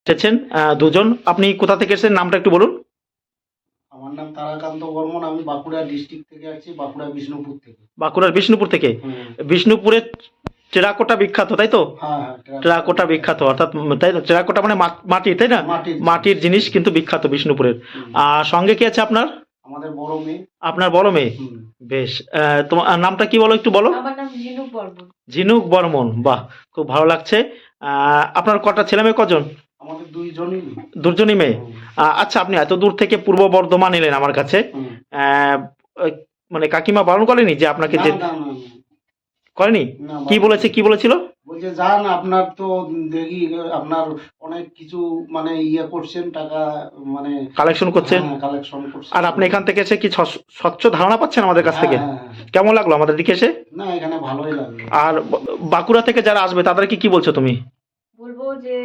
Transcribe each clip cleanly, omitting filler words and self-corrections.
এসেছেন দুজন। আপনি কোথা থেকে এসেছেন, নামটা একটু বলুন। আমার নাম তারাকান্ত বর্মন। আমি বাঁকুড়া ডিস্ট্রিক্ট থেকে আসছি, বাঁকুড়া বিষ্ণুপুর থেকে। বাঁকুড়ার বিষ্ণুপুর থেকে। হুম। বিষ্ণুপুরের টেরাকোটা বিখ্যাত, তাই তো? হ্যাঁ হ্যাঁ, টেরাকোটা বিখ্যাত, অর্থাৎ তাই তো, টেরাকোটা মানে মাটি, তাই না? মাটির মাটির জিনিস কিন্তু বিখ্যাত বিষ্ণুপুরের। হুম। আর সঙ্গে কি আছে আপনার? আমাদের বড় মেয়ে। আপনার বড় মেয়ে। হুম। বেশ। তোমার নামটা কি বলো, একটু বলো। আমার নাম ঝিনুক বর্মন। ঝিনুক বর্মন, বাহ, খুব ভালো লাগছে। আপনার কটা ছেলে মেয়ে, কজন? আমাদের দুইজনই। দুজনই মেয়ে। হুম। আচ্ছা, আপনি এত দূর থেকে পূর্ব বর্ধমান এলেন আমার কাছে। হুম। আহ, ওই মানে কাকিমা বারণ করেনি যে আপনাকে না, যে না, না, করেনি? না, কি বলেছে, কি বলেছিল? বলছে যান, আপনার তো দেখি আপনার অনেক কিছু মানে ইয়ে করছেন, টাকা মানে কালেকশন করছেন। কালেকশন করছেন। আর আপনি এখান থেকে এসে কি স্বচ্ছ ধারণা পাচ্ছেন আমাদের কাছ থেকে? হ্যাঁ, হ্যাঁ, হ্যাঁ। কেমন লাগলো আমাদের দিকে এসে? না, এখানে ভালোই লাগলো। আর বাঁকুড়া থেকে যারা আসবে তাদেরকে কি বলছো তুমি? বলবো যে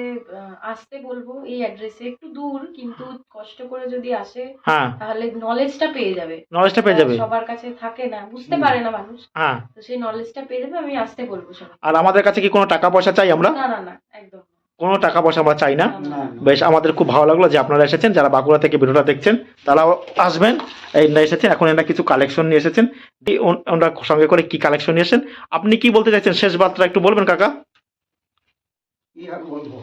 আসতে বলবো, এই অ্যাড্রেসে একটু দূর, কিন্তু কষ্ট করে যদি আসে হ্যাঁ, তাহলে নলেজটা পেয়ে যাবে। নলেজটা পেয়ে যাবে। সবার কাছে থাকে না, বুঝতে হুম। পারে না মানুষ, হ্যাঁ। তো সেই নলেজটা পেয়ে যাবে। আমি আসতে বলবো সবাই। আর আমাদের কাছে কি কোনো টাকা পয়সা চাই আমরা? না না না, একদম না। কোনো টাকা পয়সা আমরা চাই না। না, না, না, না। না। বেশ, আমাদের খুব ভালো লাগলো যে আপনারা এসেছেন। যারা বাঁকুড়া থেকে ভিডিওটা দেখছেন তারাও আসবেন। এই না এসেছেন, এখন এরা কিছু কালেকশন নিয়ে এসেছেন। ওনারা সঙ্গে করে কি কালেকশন নিয়ে এসেছেন, আপনি কি বলতে চাইছেন শেষ বার্তা একটু বলবেন কাকা? কি আর বলবো।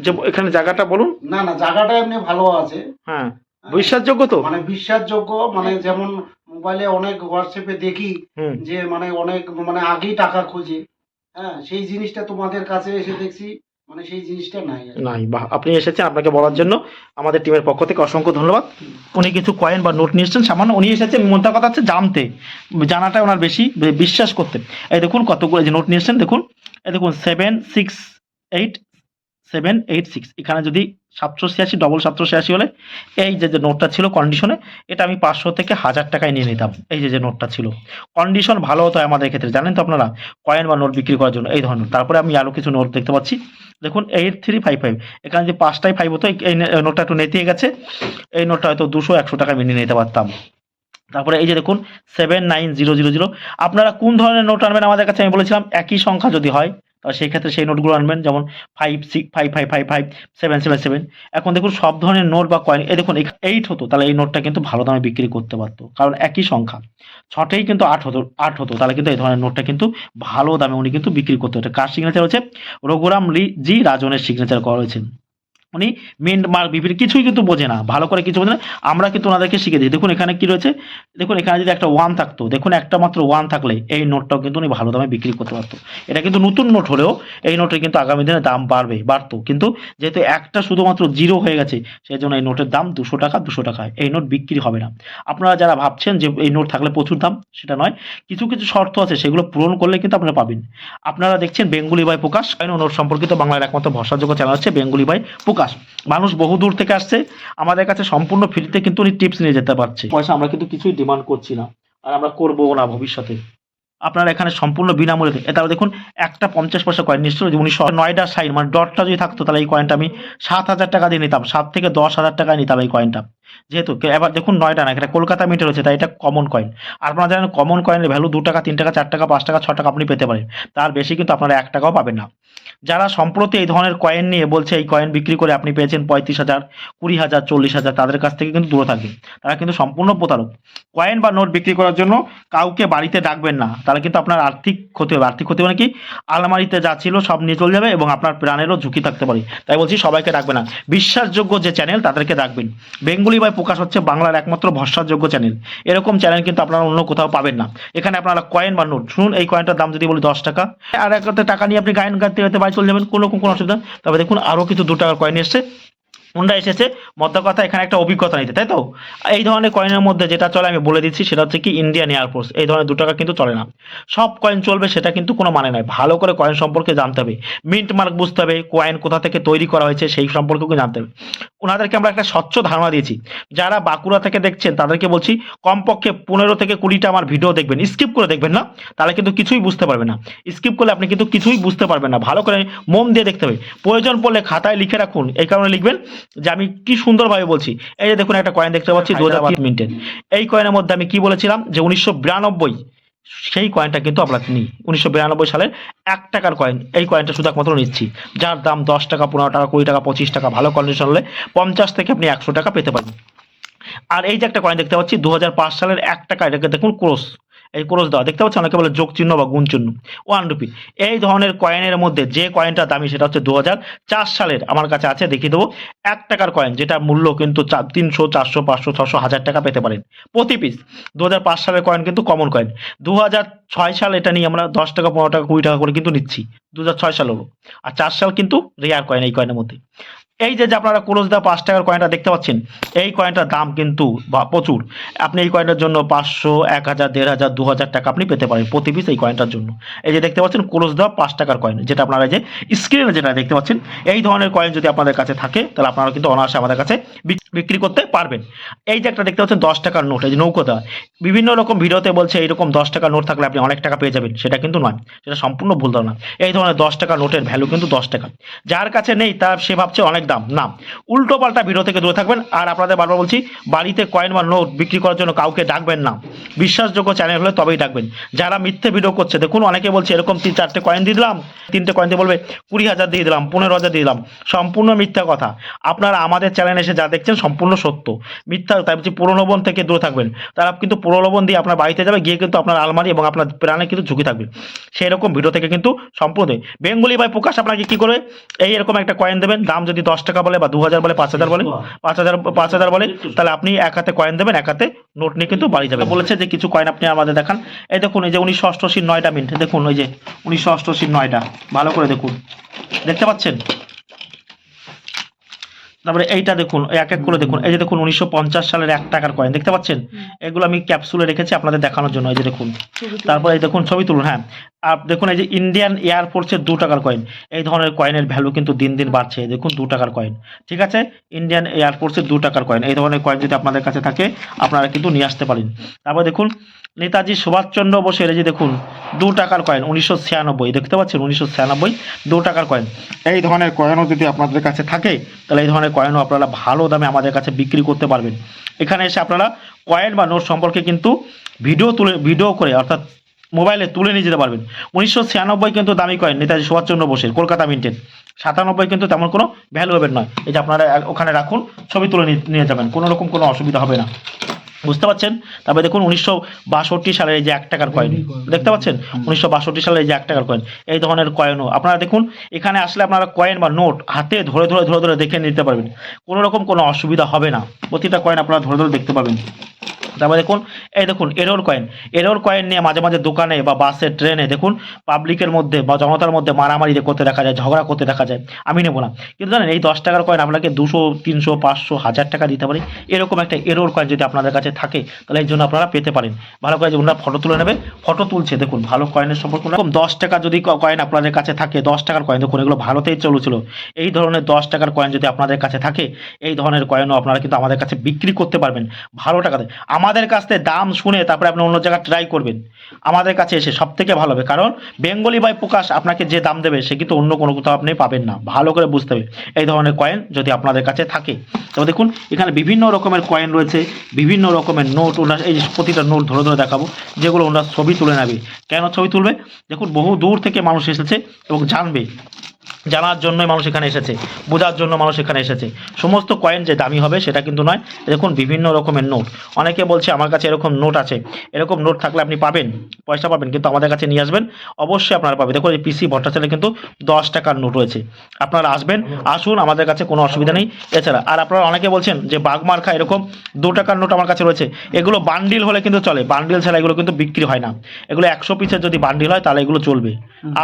যে এখানে জায়গাটা বলুন। না না, জায়গাটা এমনি ভালো আছে। হ্যাঁ, বিশ্বাসযোগ্য তো? মানে বিশ্বাসযোগ্য, মানে যেমন মোবাইলে অনেক হোয়াটসঅ্যাপে দেখি হুম। যে মানে অনেক মানে আগেই টাকা খোঁজে। হ্যাঁ, সেই জিনিসটা তোমাদের কাছে এসে দেখছি মানে সেই জিনিসটা নাই আর কি। নাই, বাহ, আপনি এসেছেন, আপনাকে বলার জন্য আমাদের টিমের পক্ষ থেকে অসংখ্য ধন্যবাদ। উনি কিছু কয়েন বা নোট নিয়ে এসেছেন সামান্য, উনি এসেছেন মোদ্দা কথা হচ্ছে জানতে, জানাটা ওনার বেশি, বিশ্বাস করতে। এই দেখুন কতগুলো যে নোট নিয়ে এসেছেন, দেখুন এই দেখুন 768 এখানে যদি 786 ডবল 786 হলে এই যে নোটটা ছিল কন্ডিশনে, এটা আমি 500 থেকে 1000 টাকায় নিয়ে নিতাম। এই যে নোটটা ছিল, কন্ডিশন ভালো হতো আমাদের ক্ষেত্রে, জানেন তো আপনারা, কয়েন বা নোট বিক্রি করার জন্য এই ধরনের। তারপরে আমি আরও কিছু নোট দেখতে পাচ্ছি, দেখুন 8355, এখানে যে 5টাই 5 হতো, এই নোটটা একটু নেতিয়ে গেছে। এই নোটটা হয়তো 200-100 টাকা নিয়ে নিতে পারতাম। তারপরে এই যে দেখুন 79000, আপনারা কোন ধরনের নোট আনবেন আমাদের কাছে, আমি বলেছিলাম একই সংখ্যা যদি হয় তাহলে সেই ক্ষেত্রে সেই নোটগুলো আনবেন, যেমন 565555 777। এখন দেখুন সব ধরনের নোট বা কয়েন, এই দেখুন 8 হতো, তাহলে এই নোটটা কিন্তু ভালো দামে বিক্রি করতে পারতো, কারণ একই সংখ্যা। 6টেই কিন্তু 8 হতো, তাহলে কিন্তু এই ধরনের নোটটা কিন্তু ভালো দামে উনি কিন্তু বিক্রি করতে হতো। কার সিগনেচার হচ্ছে? রঘুরাম জি রাজনের সিগনেচার করা হয়েছে। উনি মিন্ট মার্ক বিভিন্ন কিছুই কিন্তু বোঝে না, ভালো করে কিছু বোঝে না, আমরা কিন্তু ওনাদেরকে শিখে দিই। দেখুন এখানে কি রয়েছে, দেখুন এখানে যদি একটা 1 থাকতো, দেখুন একটা মাত্র 1 থাকলে এই নোটটাও কিন্তু উনি ভালো দামে বিক্রি করতে পারতো। এটা কিন্তু নতুন নোট হলেও এই নোটের কিন্তু আগামী দিনে দাম বাড়তো, কিন্তু যেহেতু একটা শুধুমাত্র 0 হয়ে গেছে, সেই জন্য এই নোটের দাম 200 টাকা, 200 টাকায় এই নোট বিক্রি হবে না। আপনারা যারা ভাবছেন যে এই নোট থাকলে প্রচুর দাম, সেটা নয়, কিছু কিছু শর্ত আছে, সেগুলো পূরণ করলে কিন্তু আপনারা পাবেন। আপনারা দেখছেন বেঙ্গলি বাই প্রকাশ, নোট সম্পর্কিত বাংলার একমাত্র ভরসাযোগ্য চ্যানেল হচ্ছে বেঙ্গলি বাই প্রকাশ। মানুষ বহু দূর থেকে আসছে আমাদের কাছে, সম্পূর্ণ ফ্রিতে কিন্তু উনি টিপস নিয়ে যেতে পারছে। পয়সা আমরা কিন্তু কিছুই ডিমান্ড করছি না, আর আমরা করবো না ভবিষ্যতে। আপনারা এখানে সম্পূর্ণ বিনামূল্যে, এটাও দেখুন একটা 50 পয়সা কয়েন নিশ্চয়, যে 1909 সাইন মানে ডটটা যদি থাকতো তাহলে এই কয়েনটা আমি 7000 টাকা দিয়ে নিতাম, 7 থেকে 10,000 টাকায় নিতাম এই কয়েনটা। যেহেতু এবার দেখুন 9টা না, এটা কলকাতা মিন্টে রয়েছে, তাই এটা কমন কয়েন। আর আপনারা জানেন কমন কয়েনের ভ্যালু 2 টাকা, 3 টাকা, 4 টাকা, 5 টাকা, 6 টাকা আপনি পেতে পারেন, তার বেশি কিন্তু আপনারা 1 টাকাও পাবেন না। যারা সম্প্রতি এই ধরনের কয়েন নিয়ে বলছে এই কয়েন বিক্রি করে আপনি পেয়েছেন 35,000, 20,000, 40,000, তাদের কাছ থেকে কিন্তু দূরে থাকবেন, তারা কিন্তু সম্পূর্ণ প্রতারক। কয়েন বা নোট বিক্রি করার জন্য কাউকে বাড়িতে ডাকবেন না, তাহলে কিন্তু আপনার আর্থিক ক্ষতি হবে। আর্থিক ক্ষতি মানে কি, আলমারিতে যা ছিল সব নিয়ে চলে যাবে এবং আপনার প্রাণেরও ঝুঁকি থাকতে পারে। তাই বলছি সবাইকে ডাকবেন না, বিশ্বাসযোগ্য যে চ্যানেল তাদেরকে ডাকবেন। বেঙ্গলি বাই প্রকাশ হচ্ছে বাংলার একমাত্র ভরসাযোগ্য চ্যানেল। এরকম চ্যানেল কিন্তু আপনারা অন্য কোথাও পাবেন না। এখানে আপনারা কয়েন বা নোট, শুনুন এই কয়েনটার দাম যদি বলি 10 টাকা, আর একটা টাকা নিয়ে আপনি গায়েন গাইতে গাইতে বাড়ি চলে যাবেন, কোনো অসুবিধা। তবে দেখুন আরও কিছু 2 টাকার কয়েন এসছে, ওনরা এসেছে মধ্য কথা এখানে একটা অভিজ্ঞতা নিতে, তাই তো? এই ধরনের কয়েনের মধ্যে যেটা চলে আমি বলে দিচ্ছি, সেটা হচ্ছে কি ইন্ডিয়ান এয়ারফোর্স, এই ধরনের 2 টাকা কিন্তু চলে না। সব কয়েন চলবে সেটা কিন্তু কোনো মানে নয়, ভালো করে কয়েন সম্পর্কে জানতে হবে, মিন্ট মার্ক বুঝতে হবে, কয়েন কোথা থেকে তৈরি করা হয়েছে সেই সম্পর্কেও জানতে হবে। ওনাদেরকে আমরা একটা স্বচ্ছ ধারণা দিয়েছি। যারা বাঁকুড়া থেকে দেখছেন তাদেরকে বলছি কমপক্ষে 15 থেকে 20টা আমার ভিডিও দেখবেন, স্কিপ করে দেখবেন না, তাহলে কিন্তু কিছুই বুঝতে পারবেন না। স্কিপ করলে আপনি কিন্তু কিছুই বুঝতে পারবেন না, ভালো করে মন দিয়ে দেখতে হবে। প্রয়োজন পড়লে খাতায় লিখে রাখুন, এই কারণে লিখবেন যে আমি কি সুন্দরভাবে বলছি। এই যে দেখুন একটা কয়েন দেখতে পাচ্ছি 2003 মিনিটের, এই কয়েনের মধ্যে আমি কি বলেছিলাম যে 1992 সেই কয়েনটা কিন্তু আমরা নিই। 1992 সালের 1 টাকার কয়েন, এই কয়েনটা শুধু একমাত্র নিচ্ছি, যার দাম 10 টাকা, 15 টাকা, 20 টাকা, 25 টাকা, ভালো কন্ডিশন হলে 50 থেকে আপনি 100 টাকা পেতে পারেন। আর এই যে একটা কয়েন দেখতে পাচ্ছি 2005 সালের 1 টাকা, এটাকে দেখুন ক্রস, এই ক্রস দেওয়া দেখতে পাচ্ছেন, অনেকে বলে যোগ চিহ্ন বা গুণ চিহ্ন, 1 রুপি। এই ধরনের কয়েনের মধ্যে যে কয়েনটা দামি সেটা হচ্ছে 2004 সালের, আমার কাছে আছে, দেখিয়ে দেবো, 1 টাকার কয়েন, যেটা মূল্য কিন্তু 300, 400, 500, 600, 1000 টাকা পেতে পারেন প্রতি পিস। 2005 সালের কয়েন কিন্তু কমন কয়েন। 2006 সাল এটা নিয়ে আমরা 10 টাকা, 15 টাকা, 20 টাকা করে কিন্তু নিচ্ছি 2006 সালেরও। আর 4 সাল কিন্তু রেয়ার কয়েন এই কয়েনের মধ্যে। এই যে আপনারা ক্রোজ দা 5 টাকার কয়েনটা দেখতে পাচ্ছেন, এই কয়েনটার দাম কিন্তু প্রচুর। আপনি এই কয়েনটার জন্য 500, 1000, 1500, 2000 টাকা আপনি পেতে পারেন প্রতি পিস এই কয়েনটার জন্য। এই যে দেখতে পাচ্ছেন ক্রোজ দা 5 টাকার কয়েন, যেটা আপনারা যে স্ক্রিনে যেটা দেখতে পাচ্ছেন, এই ধরনের কয়েন যদি আপনাদের কাছে থাকে তাহলে আপনারা কিন্তু অনায়াসে আমাদের কাছে বিক্রি করতে পারবেন। এই যে একটা দেখতে পাচ্ছেন 10 টাকার নোট, এই যে নৌকোদা, বিভিন্ন রকম ভিডিওতে বলছে এইরকম 10 টাকার নোট থাকলে আপনি অনেক টাকা পেয়ে যাবেন, সেটা কিন্তু নয়, সেটা সম্পূর্ণ ভুল ধারণা। এই ধরনের 10 টাকার নোটের ভ্যালু কিন্তু 10 টাকা, যার কাছে নেই তার সে ভাবছে অনেক দাম, না, উল্টো পাল্টা ভিডিও থেকে দূরে থাকবেন। আর আপনাদের বারবার বলছি, বাড়িতে কয়েন বা নোট বিক্রি করার জন্য কাউকে ডাকবেন না, বিশ্বাসযোগ্য চ্যানেল হলে তবেই ডাকবেন। যারা মিথ্যে ভিডিও করছে, দেখুন অনেকে বলছে এরকম 3-4টে কয়েন দিয়ে দিলাম, 3টে কয়েন দিয়ে বলবে 20,000 দিয়ে দিলাম, 15,000 দিয়ে দিলাম, সম্পূর্ণ মিথ্যা কথা। আপনারা আমাদের চ্যানেলে এসে যা দেখছেন সম্পূর্ণ সত্য, মিথ্যা। তাই বলছি প্রলোভন থেকে দূরে থাকবেন, তারা কিন্তু প্রলোভন দিয়ে আপনার বাড়িতে যাবে, গিয়ে কিন্তু আপনার আলমারি এবং আপনার প্রাণে কিন্তু ঝুঁকি থাকবে। সেই রকম ভিডিও থেকে কিন্তু সম্পূর্ণ বেঙ্গলি ভাই প্রকাশ আপনাকে কি করবে, এই এরকম একটা কয়েন দেবেন, দাম যদি 10 টাকা বলে বা 2000 বলে, 5000 বলে, 5000 বলে, তাহলে আপনি এক হাতে কয়েন দেবেন, এক হাতে নোট নিয়ে কিন্তু বাড়ি যাবে। বলেছে যে কিছু কয়েন আপনি আমাদের দেখান। এই দেখুন, এই যে 1988 9টা মিন্ট, দেখুন ওই যে 1988 9টা, ভালো করে দেখুন, দেখতে পাচ্ছেন। তারপরে এইটা দেখুন, এক এক করে দেখুন, এই যে দেখুন 1950 সালের 1 টাকার কয়েন দেখতে পাচ্ছেন, এগুলো আমি ক্যাপসুলে রেখেছি আপনাদের দেখানোর জন্য, এই যে দেখুন। তারপরে এই দেখুন, ছবি তুলুন, হ্যাঁ। আর দেখুন এই যে ইন্ডিয়ান এয়ারফোর্সের 2 টাকার কয়েন, এই ধরনের কয়েনের ভ্যালু কিন্তু দিন দিন বাড়ছে, দেখুন 2 টাকার কয়েন, ঠিক আছে, ইন্ডিয়ান এয়ারফোর্সের 2 টাকার কয়েন, এই ধরনের কয়েন যদি আপনাদের কাছে থাকে আপনারা কিন্তু নিয়ে আসতে পারেন। তারপর দেখুন নেতাজি সুভাষচন্দ্র বোসের, এই যে দেখুন 2 টাকার কয়েন 1996, দেখতে পাচ্ছেন 1996 2 টাকার কয়েন। এই ধরনের কয়েনও যদি আপনাদের কাছে থাকে তাহলে এই ধরনের কয়েনও আপনারা ভালো দামে আমাদের কাছে বিক্রি করতে পারবেন। এখানে এসে আপনারা কয়েন বা নোট সম্পর্কে কিন্তু ভিডিও করে, অর্থাৎ মোবাইলে তুলে নিয়ে যেতে পারবেন। 1996 কিন্তু দামি কয়েন নেতাজি সুভাষচন্দ্র বোসের, কলকাতা মিন্টের। 97 কিন্তু তেমন কোনো ভ্যালুয়েবল নয়, এই যে আপনারা ওখানে রাখুন, ছবি তুলে নিয়ে যাবেন, কোনো রকম কোনো অসুবিধা হবে না, বুঝতে পারছেন। তারপরে দেখুন 1962 সালের এই যে 1 টাকার কয়েন দেখতে পাচ্ছেন, 1962 সালের এই যে 1 টাকার কয়েন, এই ধরনের কয়েনও আপনারা দেখুন, এখানে আসলে আপনারা কয়েন বা নোট হাতে ধরে ধরে ধরে ধরে দেখে নিতে পারবেন, কোনো রকম কোনো অসুবিধা হবে না, প্রতিটা কয়েন আপনারা ধরে ধরে দেখতে পাবেন। তারপরে দেখুন, এই দেখুন এরর কয়েন নিয়ে মাঝে মাঝে দোকানে বা বাসে, ট্রেনে দেখুন পাবলিকের মধ্যে বা জনতার মধ্যে মারামারি করতে দেখা যায়, ঝগড়া করতে দেখা যায়, আমি নেবো না। কিন্তু জানেন এই 10 টাকার কয়েন আপনাকে 200, 300, 500, 1000 টাকা দিতে পারে, এরকম একটা এরর কয়েন যদি আপনাদের কাছে থাকে তাহলে এই জন্য আপনারা পেতে পারেন। ভালো করে ওনারা ফটো তুলে নেবে, ফটো তুলছে দেখুন, ভালো কয়েনের সম্পর্কে এরকম 10 টাকা যদি কয়েন আপনাদের কাছে থাকে, 10 টাকার কয়েন দেখুন, এগুলো ভারতেই চলেছিল, এই ধরনের 10 টাকার কয়েন যদি আপনাদের কাছে থাকে, এই ধরনের কয়েনও আপনারা কিন্তু আমাদের কাছে বিক্রি করতে পারবেন ভালো টাকাতে। আমাদের কাছ থেকে দাম শুনে তারপরে আপনি অন্য জায়গায় ট্রাই করবেন, আমাদের কাছে এসে সব থেকে ভালো হবে, কারণ বেঙ্গলি বাই প্রকাশ আপনাকে যে দাম দেবে সে কিন্তু অন্য কোনো কোথাও আপনি পাবেন না, ভালো করে বুঝতে হবে এই ধরনের কয়েন যদি আপনাদের কাছে থাকে। তো দেখুন এখানে বিভিন্ন রকমের কয়েন রয়েছে, বিভিন্ন রকমের নোট, ওনার এই প্রতিটা নোট ধরে ধরে দেখাবো, যেগুলো ওনার ছবি তুলে নেবে। কেন ছবি তুলবে, দেখুন বহু দূর থেকে মানুষ এসেছে এবং জানবে, জানার জন্যই মানুষ এখানে এসেছে, বোঝার জন্য মানুষ এখানে এসেছে। সমস্ত কয়েন যে দামি হবে সেটা কিন্তু নয়। দেখুন বিভিন্ন রকমের নোট, অনেকে বলছে আমার কাছে এরকম নোট আছে, এরকম নোট থাকলে আপনি পাবেন, পয়সা পাবেন, কিন্তু আমাদের কাছে নিয়ে আসবেন, অবশ্যই আপনারা পাবেন। দেখুন এই পিসি ভট্টাচার্যের কিন্তু 10 টাকার নোট রয়েছে, আপনারা আসুন, আমাদের কাছে কোনো অসুবিধা নেই। এছাড়া আর আপনারা অনেকে বলছেন যে বাগমার্কা এরকম 2 টাকার নোট আমার কাছে রয়েছে, এগুলো বান্ডিল হলে কিন্তু চলে, বান্ডিল ছাড়া এগুলো কিন্তু বিক্রি হয় না, এগুলো 100 পিসের যদি বান্ডিল হয় তাহলে এগুলো চলবে।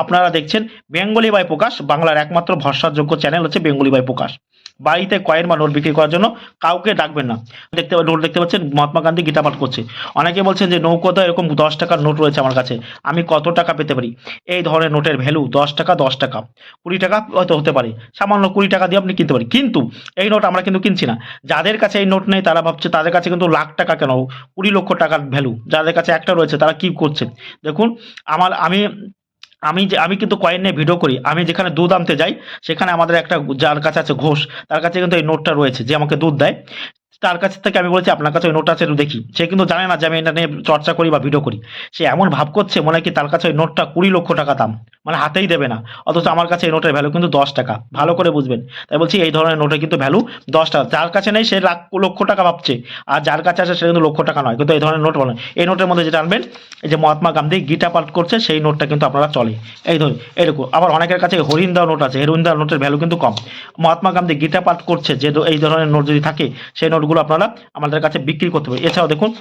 আপনারা দেখছেন বেঙ্গলি বাই প্রকাশ, বাংলার একমাত্র ভরসাযোগ্য চ্যানেল হচ্ছে বেঙ্গলি বাই প্রকাশ। বাড়িতে কয়েন বা নোট বিক্রি করার জন্য কাউকে ডাকবেন না। নোট দেখতে পাচ্ছেন মহাত্মা গান্ধী গীতা পাঠ করছে, অনেকে বলছেন যে নৌকোদা এরকম 10 টাকার নোট রয়েছে আমার কাছে, আমি কত টাকা পেতে পারি। এই ধরনের নোটের ভ্যালু 10 টাকা, 10 টাকা, 20 টাকা হয়তো হতে পারে, সামান্য 20 টাকা দিয়ে আপনি কিনতে পারি, কিন্তু এই নোট আমরা কিন্তু কিনছি না। যাদের কাছে এই নোট নেই তারা ভাবছে তাদের কাছে কিন্তু লাখ টাকা কেন, 20 লক্ষ টাকার ভ্যালু, যাদের কাছে একটা রয়েছে তারা কি করছে। দেখুন আমি কিন্তু কয়েন নিয়ে ভিডিও করি, আমি যেখানে দুধ আনতে যাই সেখানে আমাদের একটা যার কাছে আছে ঘোষ, তার কাছে কিন্তু এই নোটটা রয়েছে, যে আমাকে দুধ দেয়, তার কাছ থেকে আমি বলেছি আপনার কাছে ওই নোটটা আছে একটু দেখি, সে কিন্তু জানে না যে আমি এটা নিয়ে চর্চা করি বা ভিডিও করি। সে এমন ভাব করছে মনে হয় কি তার কাছে ওই নোটটা 20 লক্ষ টাকা দাম, মানে হাতেই দেবে না, অথচ আমার কাছে এই নোটের ভ্যালু কিন্তু 10 টাকা, ভালো করে বুঝবেন। তাই বলছি এই ধরনের নোটের কিন্তু ভ্যালু 10 টাকা, যার কাছে নেই সে লক্ষ টাকা ভাবছে, আর যার কাছে আছে সে কিন্তু লক্ষ টাকা নয়, কিন্তু এই ধরনের নোট বলেন। এই নোটের মধ্যে যেটা আনবেন, এই যে মহাত্মা গান্ধী গীতা পাঠ করছে সেই নোটটা কিন্তু আপনারা চলে, এই ধরুন এরকম। আবার অনেকের কাছে হরিণ দেওয়া নোট আছে, হরিণ দেওয়া নোটের ভ্যালু কিন্তু কম। মহাত্মা গান্ধী গীতা পাঠ করছে যে এই ধরনের নোট যদি থাকে, সেই নোটগুলো আপনারা আমাদের কাছে বিক্রি করতে পারেন। এছাড়াও দেখুন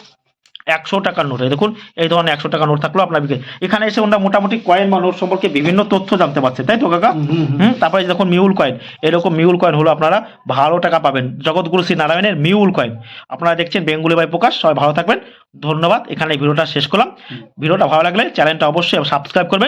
100 টাকার নোট, এই দেখুন এই ধরনের 100 টাকার নোট থাকলেও আপনার বিক্রি। এখানে এসে আমরা মোটামুটি কয়েন বা নোট সম্পর্কে বিভিন্ন তথ্য জানতে পারছেন, তাই তো কাকা? তারপরে দেখুন মিউল কয়েন, এরকম মিউল কয়েন হলো আপনারা ভালো টাকা পাবেন, জগৎগুরু শ্রী নারায়ণের মিউল কয়েন। আপনারা দেখছেন বেঙ্গুলি বাই প্রকাশ, সবাই ভালো থাকবেন, ধন্যবাদ। এখানে এই ভিডিওটা শেষ করলাম। ভিডিওটা ভালো লাগলে চ্যানেলটা অবশ্যই সাবস্ক্রাইব করবেন।